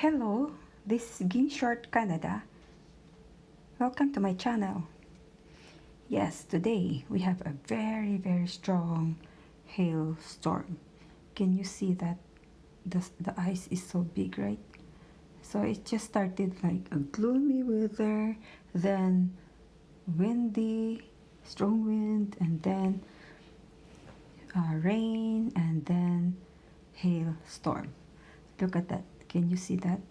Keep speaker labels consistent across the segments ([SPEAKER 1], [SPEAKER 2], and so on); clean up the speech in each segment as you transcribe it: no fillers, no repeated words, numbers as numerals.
[SPEAKER 1] Hello, this is Ginshort Canada. Welcome to my channel. Yes, today we have a very strong hailstorm. Can you see that the ice is so big, right? So it just started like a gloomy weather, then windy, strong wind, and then rain, and then hailstorm. Look at that. Can you see that?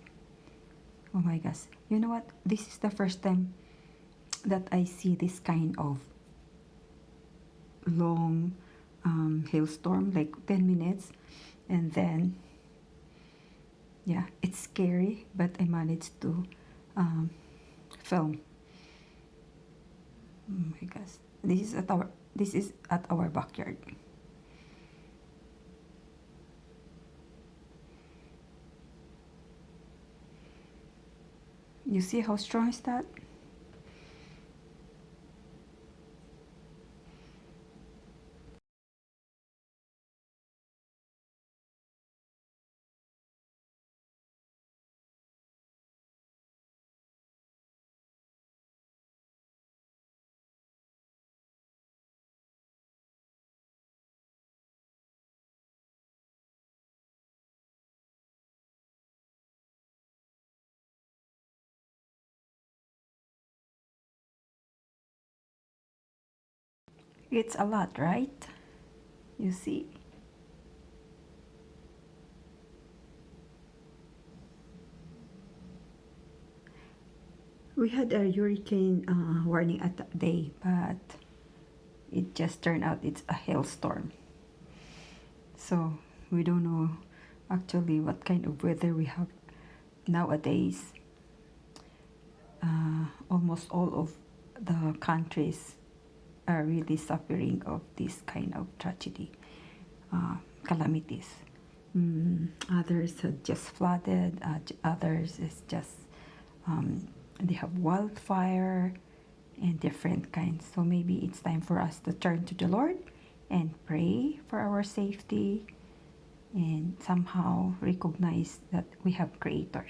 [SPEAKER 1] Oh my gosh. You know what? This is the first time that I see this kind of long hailstorm, like 10 minutes. And then, yeah, it's scary, but I managed to film. Oh my gosh. This is at our backyard. You see how strong is that? It's a lot, right? You see? We had a hurricane warning at that day, but it just turned out it's a hailstorm. So we don't know actually what kind of weather we have nowadays. Almost all of the countries are really suffering of this kind of tragedy, calamities. Others are just flooded, others is just they have wildfire and different kinds. So maybe it's time for us to turn to the Lord and pray for our safety and somehow recognize that we have Creator.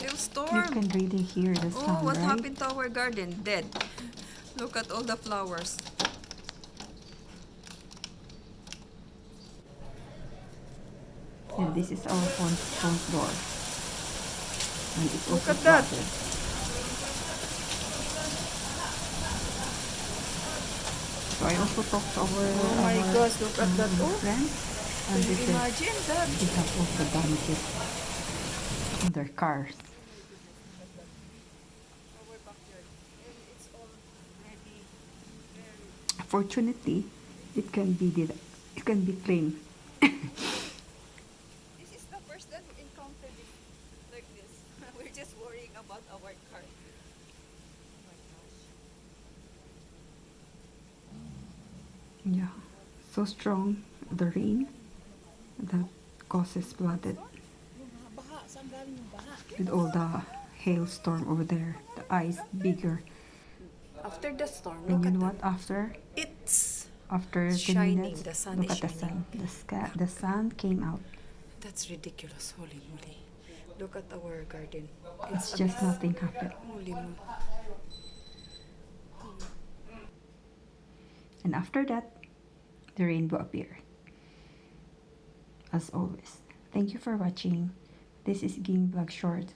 [SPEAKER 1] You
[SPEAKER 2] Hailstorm.
[SPEAKER 1] can really hear the
[SPEAKER 2] Oh,
[SPEAKER 1] sound,
[SPEAKER 2] what
[SPEAKER 1] right?
[SPEAKER 2] happened to our garden? Dead. Look at all the flowers.
[SPEAKER 1] And this is our front door. And it's
[SPEAKER 2] Look
[SPEAKER 1] also
[SPEAKER 2] at that.
[SPEAKER 1] flooded. So I also talked to
[SPEAKER 2] Oh my
[SPEAKER 1] our
[SPEAKER 2] gosh, look at that. Oh,
[SPEAKER 1] friends, and
[SPEAKER 2] can
[SPEAKER 1] they
[SPEAKER 2] you
[SPEAKER 1] said
[SPEAKER 2] imagine that?
[SPEAKER 1] they have also damages in their cars.
[SPEAKER 2] Our backyard. And it's already very...
[SPEAKER 1] Fortunately, it can be claimed.
[SPEAKER 2] This is the first time we encountered this like this. We're just worrying about our car. Oh my gosh.
[SPEAKER 1] Yeah, so strong the rain that causes flooded with all the hailstorm over there. The ice bigger.
[SPEAKER 2] After the storm,
[SPEAKER 1] And
[SPEAKER 2] look
[SPEAKER 1] you
[SPEAKER 2] at
[SPEAKER 1] know
[SPEAKER 2] that.
[SPEAKER 1] what?
[SPEAKER 2] It's
[SPEAKER 1] After 10
[SPEAKER 2] shining.
[SPEAKER 1] minutes,
[SPEAKER 2] The sun
[SPEAKER 1] look
[SPEAKER 2] is
[SPEAKER 1] at the
[SPEAKER 2] shining.
[SPEAKER 1] sun. The sun came out.
[SPEAKER 2] That's ridiculous. Holy moly. Look at our garden.
[SPEAKER 1] It's
[SPEAKER 2] It's a
[SPEAKER 1] just
[SPEAKER 2] mess.
[SPEAKER 1] nothing happened.
[SPEAKER 2] Holy moly.
[SPEAKER 1] And after that, the rainbow appeared. As always. Thank you for watching. This is Ging Vlog Short.